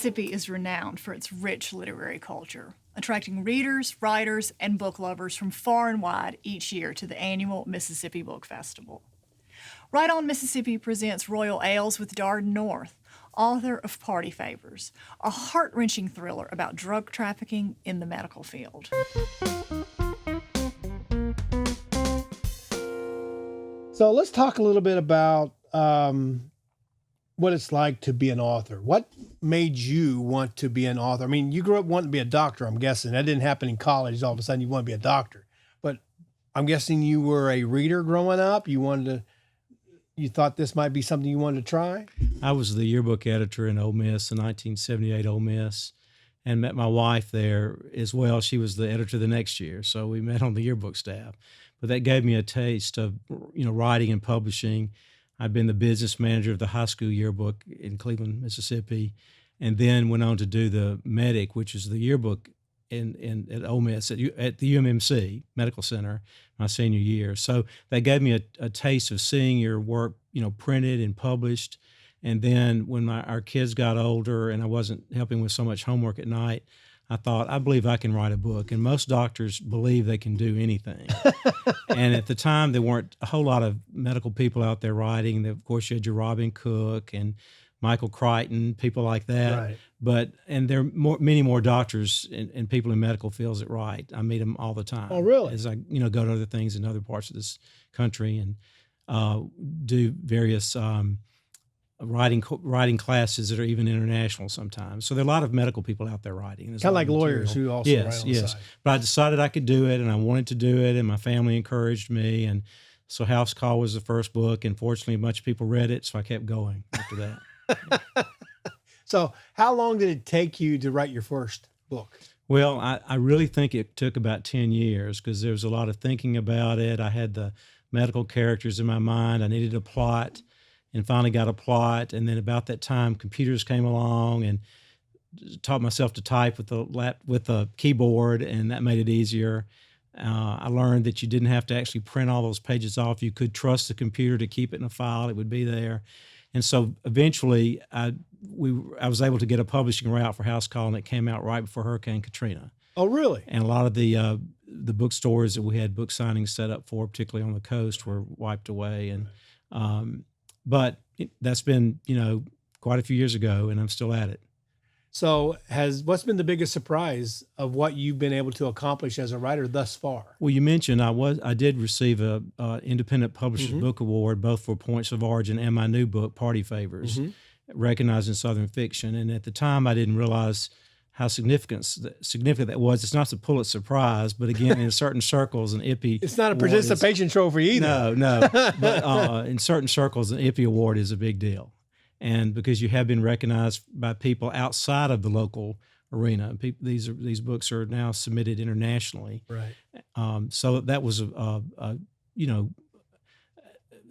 Mississippi is renowned for its rich literary culture, attracting readers, writers, and book lovers from far and wide each year to the annual Mississippi Book Festival. Right On Mississippi presents Royal Aills with Darden North, author of Party Favors, a heart-wrenching thriller about drug trafficking in the medical field. So let's talk a little bit about what it's like to be an author. What made you want to be an author? I mean, you grew up wanting to be a doctor, I'm guessing. That didn't happen in college. All of a sudden you want to be a doctor. But I'm guessing you were a reader growing up. You thought this might be something you wanted to try? I was the yearbook editor in Ole Miss, in 1978 Ole Miss, and met my wife there as well. She was the editor the next year, so we met on the yearbook staff. But that gave me a taste of, writing and publishing. I'd been the business manager of the high school yearbook in Cleveland, Mississippi, and then went on to do the Medic, which is the yearbook at Ole Miss at the UMMC Medical Center my senior year. So that gave me a taste of seeing your work, printed and published. And then when our kids got older and I wasn't helping with so much homework at night, I thought, I believe I can write a book. And most doctors believe they can do anything. And at the time, there weren't a whole lot of medical people out there writing. Of course, you had your Robin Cook and Michael Crichton, people like that. Right. And there are many more doctors and people in medical fields that write. I meet them all the time. Oh, really? As I, go to other things in other parts of this country and do various writing classes that are even international sometimes. So there are a lot of medical people out there writing. Kind of like lawyers who also write on the side. But I decided I could do it, and I wanted to do it, and my family encouraged me. And so House Call was the first book, and fortunately a bunch of people read it, so I kept going after that. So how long did it take you to write your first book? Well, I really think it took about 10 years because there was a lot of thinking about it. I had the medical characters in my mind. I needed a plot. And finally got a plot, and then about that time, computers came along, and taught myself to type with the keyboard, and that made it easier. I learned that you didn't have to actually print all those pages off. You could trust the computer to keep it in a file; it would be there. And so eventually, I was able to get a publishing route for House Call, and it came out right before Hurricane Katrina. Oh, really? And a lot of the bookstores that we had book signings set up for, particularly on the coast, were wiped away, and but that's been, quite a few years ago, and I'm still at it. So what's been the biggest surprise of what you've been able to accomplish as a writer thus far? Well, you mentioned I did receive a Independent Publishers Book Award, both for Points of Origin and my new book, Party Favors, recognized in Southern fiction. And at the time, I didn't realize how significant that was. It's not a Pulitzer Prize, but again, in certain circles, an IPPY it's not a participation trophy either. No. But in certain circles, an IPPY award is a big deal, and because you have been recognized by people outside of the local arena, these books are now submitted internationally. Right. So that was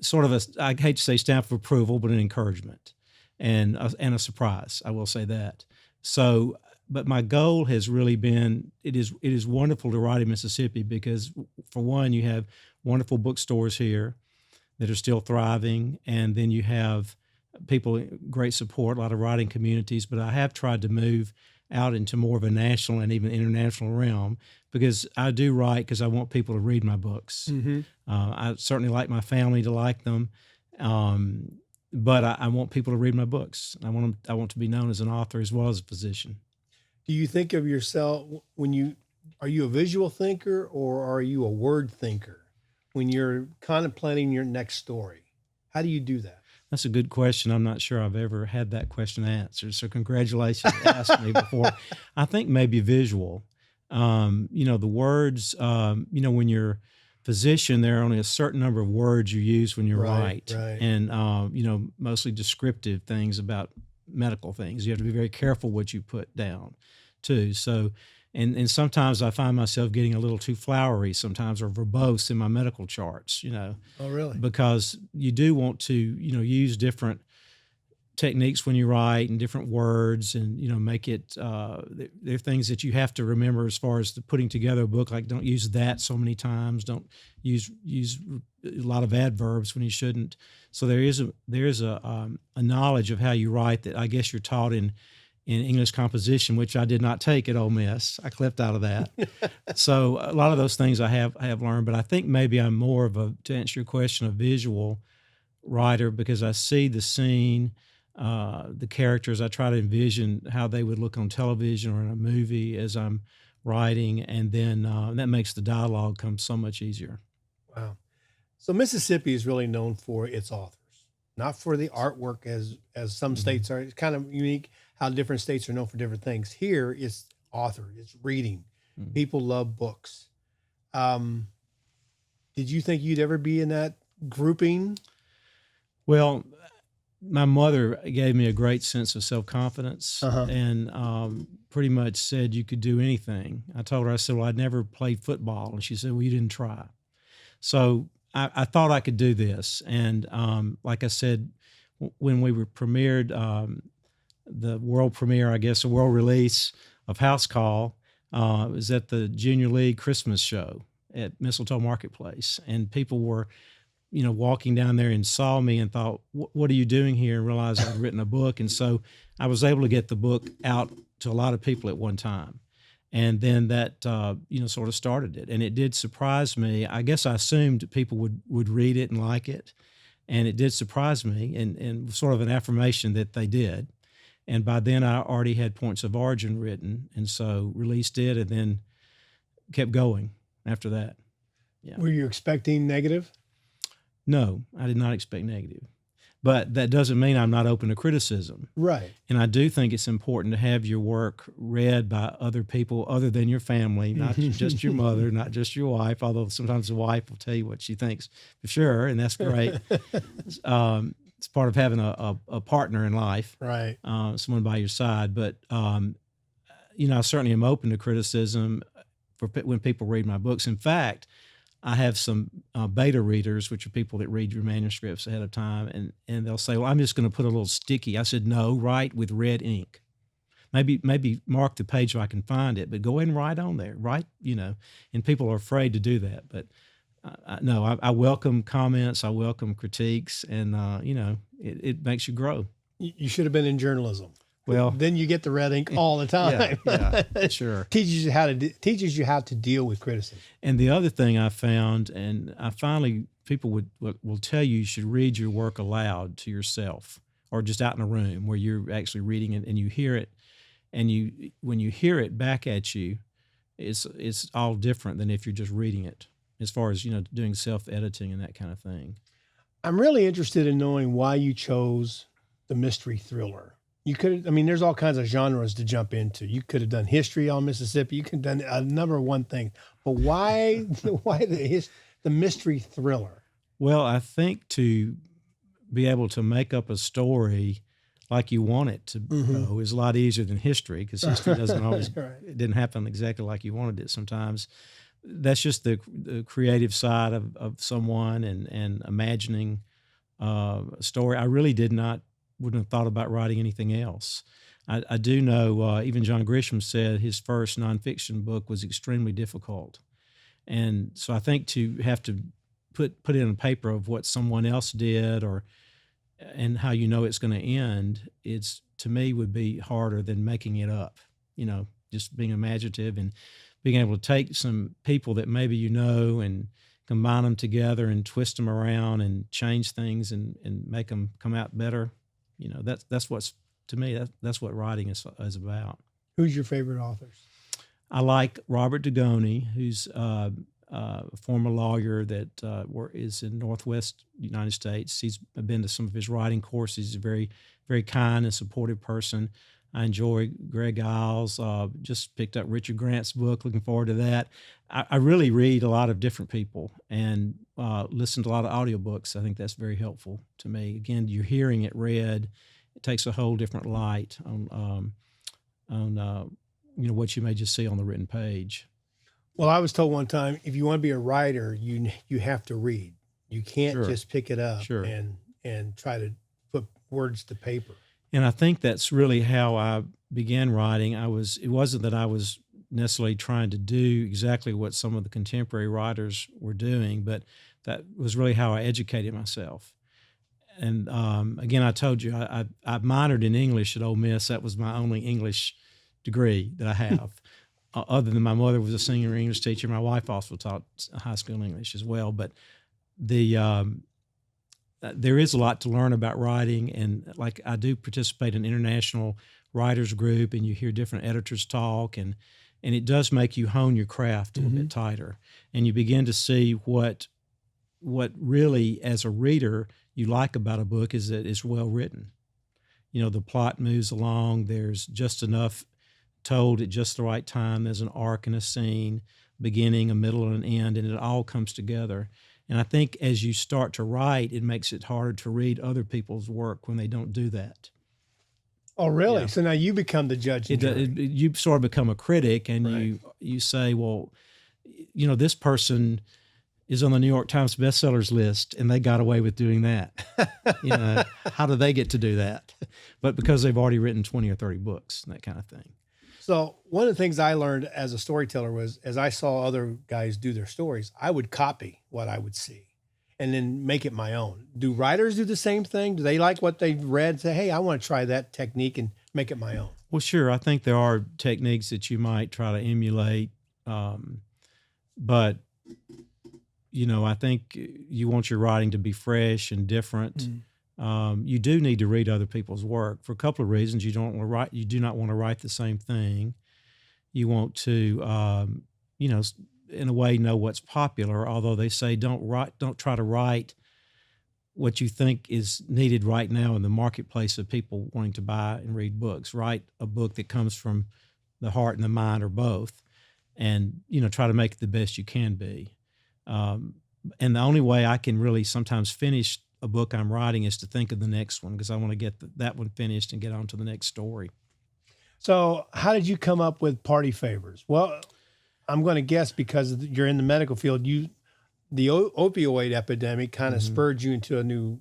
sort of I hate to say stamp of approval, but an encouragement and a surprise. I will say that. So. But my goal has really been, it is wonderful to write in Mississippi because, for one, you have wonderful bookstores here that are still thriving, and then you have people, great support, a lot of writing communities. But I have tried to move out into more of a national and even international realm because I do write because I want people to read my books. I certainly like my family to like them, but I want people to read my books. I want to be known as an author as well as a physician. Do you think of yourself are you a visual thinker or are you a word thinker when you're contemplating your next story? How do you do that? That's a good question. I'm not sure I've ever had that question answered. So congratulations for asking me before. I think maybe visual. The words, when you're physician, there are only a certain number of words you use when you write. Right. And, mostly descriptive things about medical things. You have to be very careful what you put down too. So, and sometimes I find myself getting a little too flowery sometimes or verbose in my medical charts, Oh, really? because you do want to, use different techniques when you write and different words and, make it, there are things that you have to remember as far as putting together a book, like don't use that so many times, don't use a lot of adverbs when you shouldn't. So there is a knowledge of how you write that I guess you're taught in in English composition, which I did not take at Ole Miss. I clipped out of that. So a lot of those things I have learned, but I think maybe I'm more of a, to answer your question, a visual writer, because I see the scene, the characters. I try to envision how they would look on television or in a movie as I'm writing, and then that makes the dialogue come so much easier. Wow. So Mississippi is really known for its authors, not for the artwork as some states are. It's kind of unique how different states are known for different things. Here, it's author, it's reading. People love books. Did you think you'd ever be in that grouping? Well, my mother gave me a great sense of self-confidence Uh-huh. and pretty much said you could do anything. I told her, I said, well, I'd never played football. And she said, well, you didn't try. So I thought I could do this. And like I said, when we were premiered, the world premiere, I guess, a world release of House Call, it was at the Junior League Christmas show at Mistletoe Marketplace. And people were, walking down there and saw me and thought, what are you doing here? And realized I'd written a book. And so I was able to get the book out to a lot of people at one time. And then that, sort of started it. And it did surprise me. I guess I assumed people would read it and like it. And it did surprise me and sort of an affirmation that they did. And by then I already had Points of Origin written. And so released it and then kept going after that. Yeah. Were you expecting negative? No, I did not expect negative. But that doesn't mean I'm not open to criticism. Right. And I do think it's important to have your work read by other people other than your family, not just your mother, not just your wife, although sometimes the wife will tell you what she thinks for sure, and that's great. It's part of having a partner in life, Right. Someone by your side. But, I certainly am open to criticism for when people read my books. In fact, I have some beta readers, which are people that read your manuscripts ahead of time, and they'll say, well, I'm just going to put a little sticky. I said, no, write with red ink. Maybe mark the page so I can find it, but go ahead and write on there. Write, and people are afraid to do that. But no, I welcome comments. I welcome critiques, and, it makes you grow. You should have been in journalism. Well, then you get the red ink all the time. Yeah, sure. Teaches you how to deal with criticism. And the other thing I found, and people will tell you should read your work aloud to yourself, or just out in a room where you're actually reading it and you hear it, and when you hear it back at you, it's all different than if you're just reading it. As far as doing self-editing and that kind of thing. I'm really interested in knowing why you chose the mystery thriller. You could, there's all kinds of genres to jump into. You could have done history on Mississippi. You could have done a number of one things. But why the mystery thriller? Well, I think to be able to make up a story like you want it to go is a lot easier than history, because history doesn't always, it didn't happen exactly like you wanted it sometimes. That's just the creative side of someone and imagining a story. I really wouldn't have thought about writing anything else. I do know even John Grisham said his first nonfiction book was extremely difficult. And so I think to have to put it in paper of what someone else did and how it's going to end, to me would be harder than making it up, just being imaginative and being able to take some people that maybe and combine them together and twist them around and change things and make them come out better. That's what's, to me, that's what writing is about. Who's your favorite authors? I like Robert Dugoni, who's a former lawyer that is in Northwest United States. He's been to some of his writing courses. He's a very, very kind and supportive person. I enjoy Greg Aills. Just picked up Richard Grant's book. Looking forward to that. I really read a lot of different people and listen to a lot of audiobooks. I think that's very helpful to me. Again, you're hearing it read. It takes a whole different light on what you may just see on the written page. Well, I was told one time, if you want to be a writer, you have to read. You can't just pick it up and try to put words to paper. And I think that's really how I began writing. It wasn't that I was necessarily trying to do exactly what some of the contemporary writers were doing, but that was really how I educated myself. again, I told you I minored in English at Ole Miss. That was my only English degree that I have. Other than my mother was a senior English teacher, my wife also taught high school English as well. But there is a lot to learn about writing, and like I do participate in international writers group, and you hear different editors talk, and it does make you hone your craft a little bit tighter, and you begin to see what really, as a reader, you like about a book is that it's well written. The plot moves along. There's just enough told at just the right time. There's an arc and a scene, beginning, a middle, and an end, and it all comes together. And I think as you start to write, it makes it harder to read other people's work when they don't do that. Oh, really? Yeah. So now you become the judge and jury. You sort of become a critic, and Right. you say, well, this person is on the New York Times bestsellers list, and they got away with doing that. How do they get to do that? But because they've already written 20 or 30 books, that kind of thing. So one of the things I learned as a storyteller was, as I saw other guys do their stories, I would copy what I would see and then make it my own. Do writers do the same thing? Do they like what they've read? Say, hey, I want to try that technique and make it my own. Well, sure. I think there are techniques that you might try to emulate. But, I think you want your writing to be fresh and different. You do need to read other people's work for a couple of reasons. You do not want to write the same thing. You want to, in a way, know what's popular. Although they say don't try to write what you think is needed right now in the marketplace of people wanting to buy and read books. Write a book that comes from the heart and the mind, or both, and try to make it the best you can be. And the only way I can really sometimes finish a book I'm writing is to think of the next one, because I want to get that one finished and get on to the next story. So how did you come up with Party Favors? Well, I'm going to guess because you're in the medical field, the opioid epidemic kind of spurred you into a new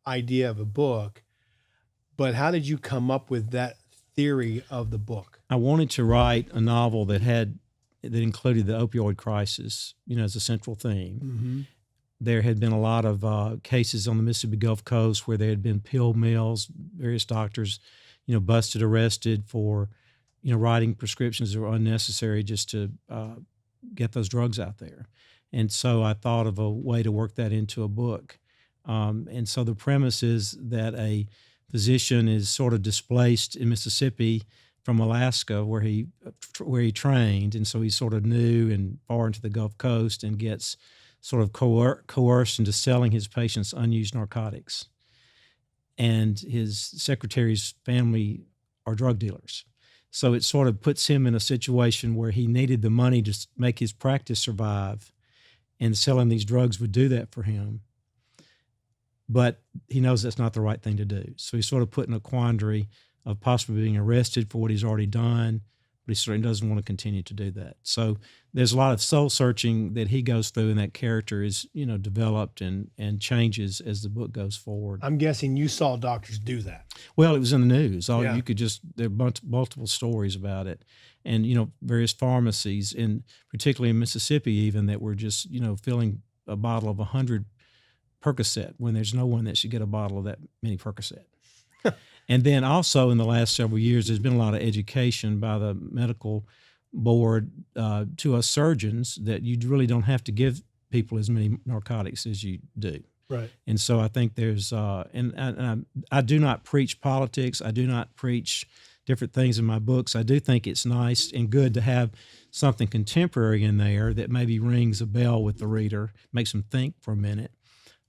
idea of a book. But how did you come up with that theory of the book? I wanted to write a novel that included the opioid crisis, as a central theme. There had been a lot of cases on the Mississippi Gulf Coast where there had been pill mills, various doctors, busted, arrested for, writing prescriptions that were unnecessary just to get those drugs out there. And so I thought of a way to work that into a book. And so the premise is that a physician is sort of displaced in Mississippi from Alaska, where he trained, and so he's sort of new and far into the Gulf Coast, and gets sort of coerced into selling his patients unused narcotics. And his secretary's family are drug dealers. So it sort of puts him in a situation where he needed the money to make his practice survive, and selling these drugs would do that for him. But he knows that's not the right thing to do. So he's sort of put in a quandary of possibly being arrested for what he's already done, but he certainly doesn't want to continue to do that. So there's a lot of soul searching that he goes through, and that character is, developed and changes as the book goes forward. I'm guessing you saw doctors do that. Well, it was in the news. There are multiple stories about it. And, various pharmacies, particularly in Mississippi even, that were just, filling a bottle of 100 Percocet when there's no one that should get a bottle of that many Percocet. And then also in the last several years, there's been a lot of education by the medical board to us surgeons that you really don't have to give people as many narcotics as you do. Right. And so I think there's, and I do not preach politics. I do not preach different things in my books. I do think it's nice and good to have something contemporary in there that maybe rings a bell with the reader, makes them think for a minute.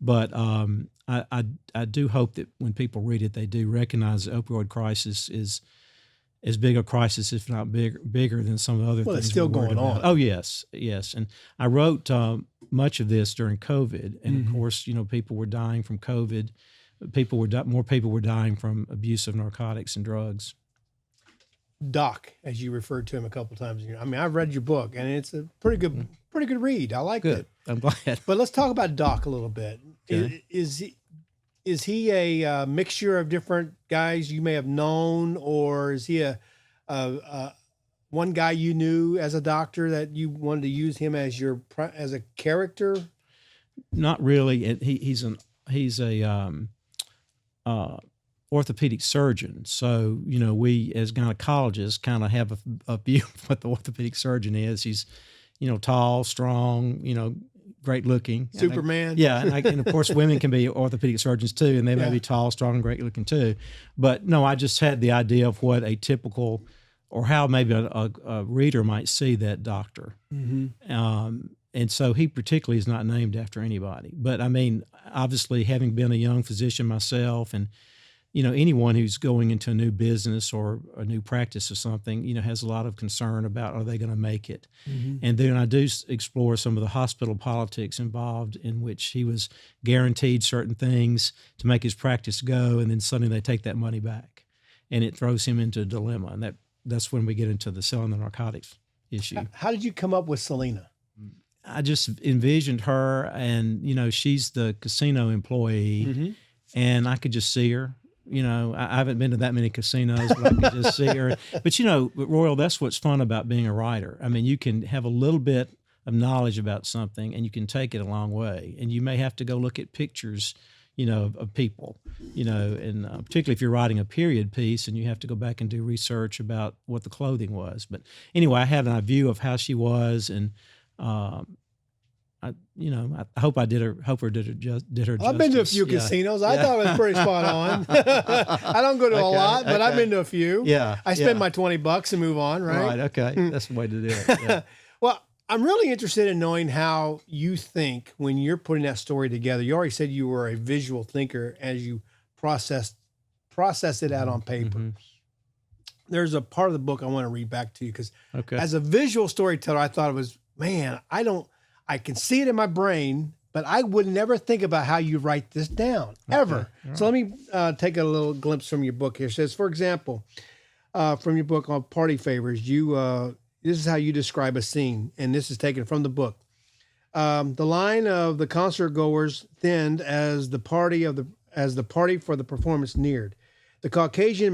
But I do hope that when people read it, they do recognize the opioid crisis is as big a crisis, if not bigger than some of the other things. Well, it's still going on. Oh, yes. And I wrote much of this during COVID, and of course, people were dying from COVID. More people were dying from abuse of narcotics and drugs. Doc, as you referred to him a couple of times. I mean, I've read your book, and it's a pretty good read. I liked it. I'm glad. But let's talk about Doc a little bit. Okay. Is he a mixture of different guys you may have known, or is he a one guy you knew as a doctor that you wanted to use him as as a character? Not really. He's a orthopedic surgeon. So, we as gynecologists kind of have a view of what the orthopedic surgeon is. He's, tall, strong, great looking. Superman. And of course, women can be orthopedic surgeons too, and they may be tall, strong, and great looking too. But no, I just had the idea of what a typical, or how maybe a reader might see that doctor. And so he particularly is not named after anybody. But I mean, obviously, having been a young physician myself, and anyone who's going into a new business or a new practice or something, has a lot of concern about, are they going to make it? And then I do explore some of the hospital politics involved, in which he was guaranteed certain things to make his practice go, and then suddenly they take that money back, and it throws him into a dilemma. And that's when we get into the selling the narcotics issue. How did you come up with Selena? I just envisioned her, and she's the casino employee, and I could just see her. I haven't been to that many casinos, but I could just see her. But Royal, that's what's fun about being a writer. I mean, you can have a little bit of knowledge about something, and you can take it a long way. And you may have to go look at pictures, of people, and particularly if you're writing a period piece, and you have to go back and do research about what the clothing was. But anyway, I had a view of how she was, and I hope I did her. Hope her did her justice. I've been to a few casinos. I thought it was pretty spot on. I don't go to a lot, but I've been to a few. I spend my $20 and move on. Right. Okay. That's the way to do it. Yeah. Well, I'm really interested in knowing how you think when you're putting that story together. You already said you were a visual thinker as you process it out on paper. There's a part of the book I want to read back to you because as a visual storyteller, I thought it was, man, I can see it in my brain, but I would never think about how you write this down, ever. Right. So let me take a little glimpse from your book here. It says, for example, from your book on party favors, this is how you describe a scene, and this is taken from the book. The line of the concert goers thinned as the party for the performance neared. The Caucasian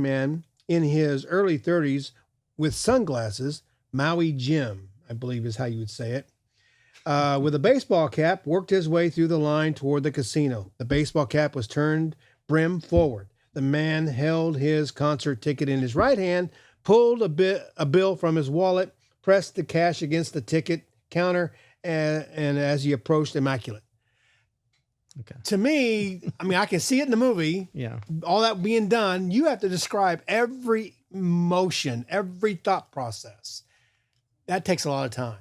man in his early 30s with sunglasses, Maui Jim, I believe is how you would say it, with a baseball cap, worked his way through the line toward the casino. The baseball cap was turned brim forward. The man held his concert ticket in his right hand, pulled a bill from his wallet, pressed the cash against the ticket counter, and as he approached, immaculate. To me, I mean, I can see it in the movie. All that being done, you have to describe every motion, every thought process. That takes a lot of time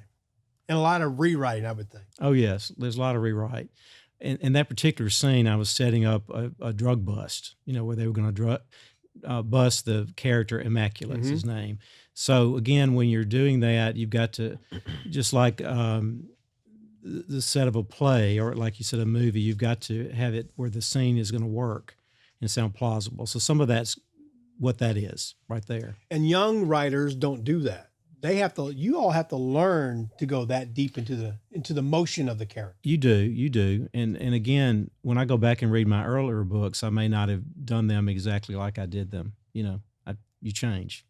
and a lot of rewriting, I would think. Oh, yes. There's a lot of rewrite. In that particular scene, I was setting up a drug bust, where they were going to bust the character Immaculate's his name. So, again, when you're doing that, you've got to, just like the set of a play, or like you said, a movie, you've got to have it where the scene is going to work and sound plausible. So some of that's what that is right there. And young writers don't do that. You all have to learn to go that deep into the motion of the character. You do. And again, when I go back and read my earlier books, I may not have done them exactly like I did them. You change.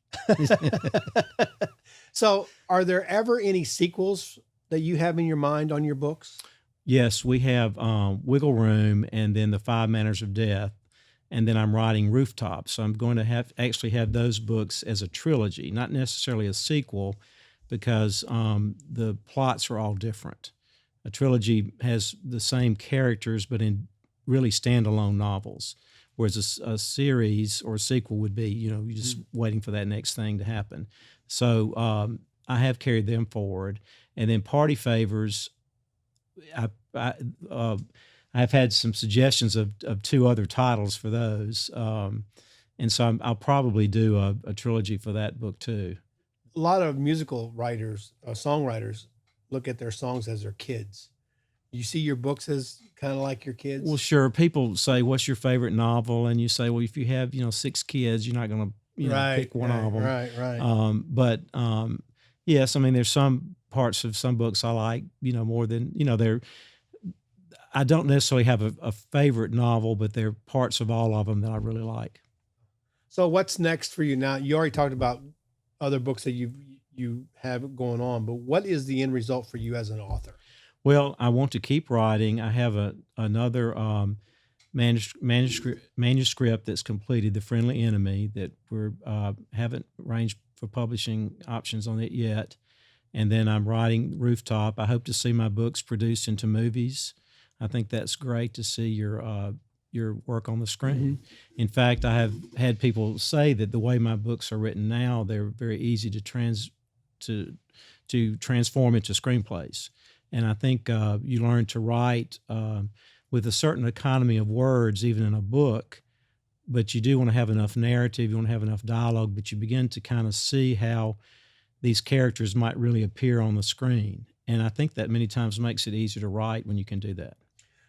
So are there ever any sequels that you have in your mind on your books? Yes, we have Wiggle Room, and then The 5 Manners of Death. And then I'm writing Rooftop. So I'm going to have those books as a trilogy, not necessarily a sequel, because the plots are all different. A trilogy has the same characters, but in really standalone novels, whereas a series or a sequel would be, you're just waiting for that next thing to happen. So I have carried them forward. And then Party Favors, I've had some suggestions of 2 other titles for those. And so I'll probably do a trilogy for that book too. A lot of musical writers, songwriters, look at their songs as their kids. You see your books as kind of like your kids? Well, sure. People say, what's your favorite novel? And you say, well, if you have, 6 kids, you're not going to pick one of them. Right. But yes, I mean, there's some parts of some books I like, more than, I don't necessarily have a favorite novel, but there are parts of all of them that I really like. So what's next for you now? You already talked about other books that you have going on, but what is the end result for you as an author? Well, I want to keep writing. I have another manuscript that's completed, The Friendly Enemy, that we're haven't arranged for publishing options on it yet. And then I'm writing Rooftop. I hope to see my books produced into movies. I think that's great to see your work on the screen. In fact, I have had people say that the way my books are written now, they're very easy to transform into screenplays. And I think you learn to write with a certain economy of words, even in a book, but you do want to have enough narrative, you want to have enough dialogue, but you begin to kind of see how these characters might really appear on the screen. And I think that many times makes it easier to write when you can do that.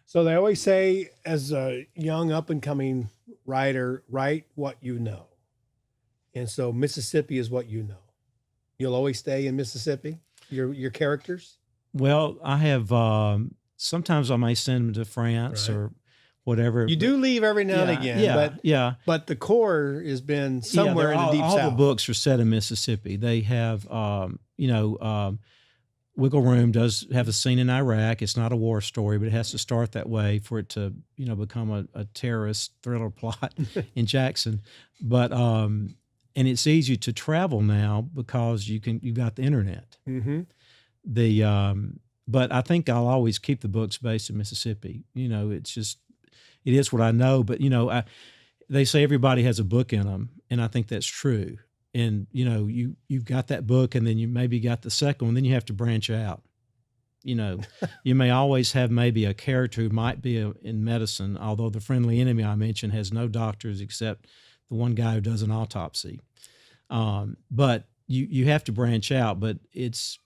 So they always say, as a young up-and-coming writer, write what you know. And so Mississippi is what you know. You'll always stay in Mississippi, your characters? Well, I have sometimes I may send them to France or whatever. You do leave every now and again, but the core has been somewhere in the deep South. All the books are set in Mississippi. They have, Wiggle Room does have a scene in Iraq. It's not a war story, but it has to start that way for it to, become a terrorist thriller plot in Jackson. But and it's easy to travel now because you've got the internet. Mm-hmm. But I think I'll always keep the books based in Mississippi. It is what I know. But they say everybody has a book in them, and I think that's true. And you've got that book, and then you maybe got the second one. Then you have to branch out. You may always have maybe a character who might be in medicine. Although The Friendly Enemy I mentioned has no doctors except the one guy who does an autopsy. But you have to branch out. But it's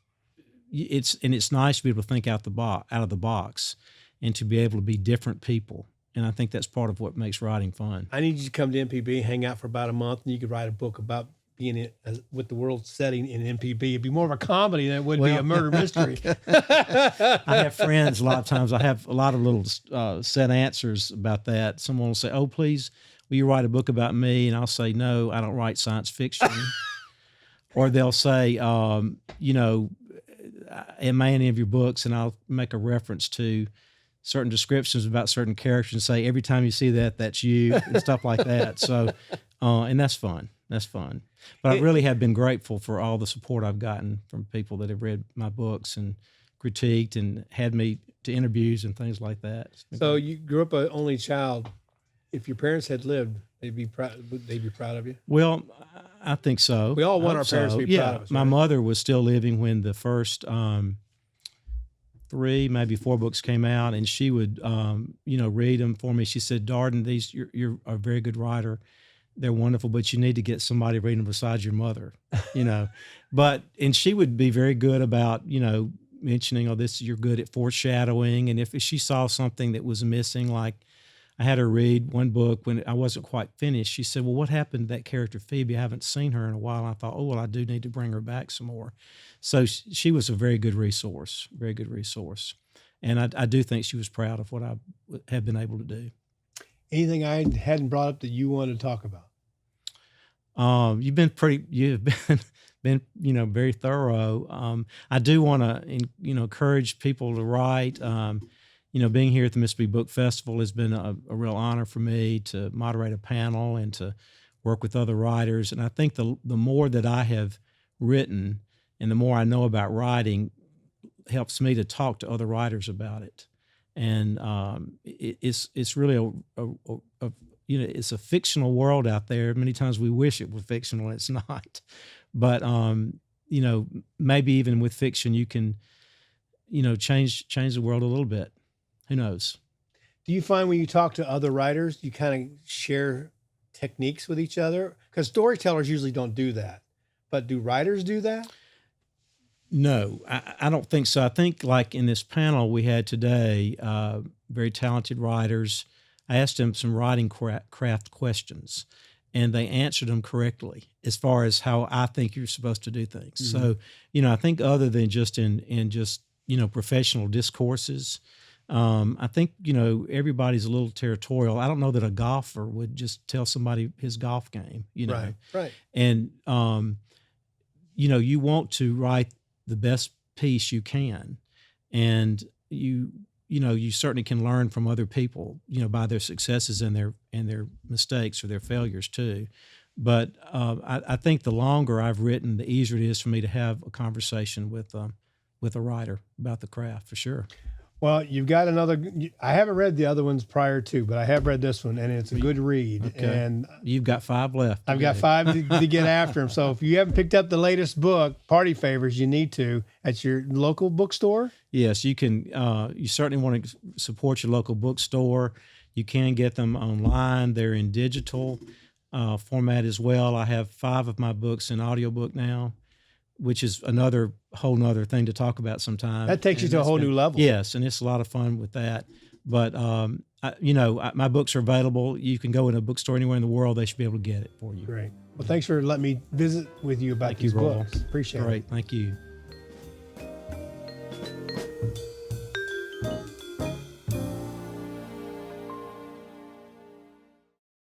nice to be able to think out of the box, and to be able to be different people. And I think that's part of what makes writing fun. I need you to come to MPB, hang out for about a month, and you could write a book about being with the world setting in MPB. It'd be more of a comedy than it would be a murder mystery. I have friends a lot of times. I have a lot of little set answers about that. Someone will say, "Oh, please, will you write a book about me?" And I'll say, "No, I don't write science fiction." Or they'll say, "Am I in any of your books?" And I'll make a reference to certain descriptions about certain characters and say, "Every time you see that, that's you," and stuff like that. So, and that's fun. That's fun. But I really have been grateful for all the support I've gotten from people that have read my books and critiqued and had me to interviews and things like that. So you grew up an only child. If your parents had lived, they'd be proud of you? Well, I think so. We all want our parents to be proud of us. My mother was still living when the first 3, maybe 4 books came out, and she would, read them for me. She said, "Darden, you're a very good writer. They're wonderful, but you need to get somebody reading them besides your mother," and she would be very good about, mentioning, "Oh, you're good at foreshadowing." And if she saw something that was missing, like I had her read one book when I wasn't quite finished, she said, "Well, what happened to that character Phoebe? I haven't seen her in a while." And I thought, "Oh, well, I do need to bring her back some more." So she was a very good resource. And I do think she was proud of what I have been able to do. Anything I hadn't brought up that you wanted to talk about? You've been very thorough. I do want to, encourage people to write. Being here at the Mississippi Book Festival has been a real honor for me to moderate a panel and to work with other writers. And I think the more that I have written and the more I know about writing helps me to talk to other writers about it. And it's really it's a fictional world out there. Many times we wish it were fictional, and it's not. But maybe even with fiction, you can change the world a little bit. Who knows? Do you find when you talk to other writers, you kind of share techniques with each other? Because storytellers usually don't do that. But do writers do that? No, I don't think so. I think like in this panel we had today, very talented writers, I asked them some writing craft questions, and they answered them correctly as far as how I think you're supposed to do things. Mm-hmm. So, I think other than just in just, professional discourses, I think, everybody's a little territorial. I don't know that a golfer would just tell somebody his golf game, Right. And, you want to write the best piece you can, and you you certainly can learn from other people, by their successes and their mistakes or their failures too. But I think the longer I've written, the easier it is for me to have a conversation with a writer about the craft, for sure. Well, you've got another. I haven't read the other ones prior to, but I have read this one, and it's a good read. Okay. And You've got 5 left. I've got 5 to get after them. So if you haven't picked up the latest book, Party Favors, you need to at your local bookstore. Yes, you can. You certainly want to support your local bookstore. You can get them online. They're in digital format as well. I have 5 of my books in audiobook now, which is another whole nother thing to talk about sometime. That takes you to a whole new level. Yes, and it's a lot of fun with that. But my books are available. You can go in a bookstore anywhere in the world; they should be able to get it for you. Great. Well, thanks for letting me visit with you about these books. Appreciate it. Great, thank you.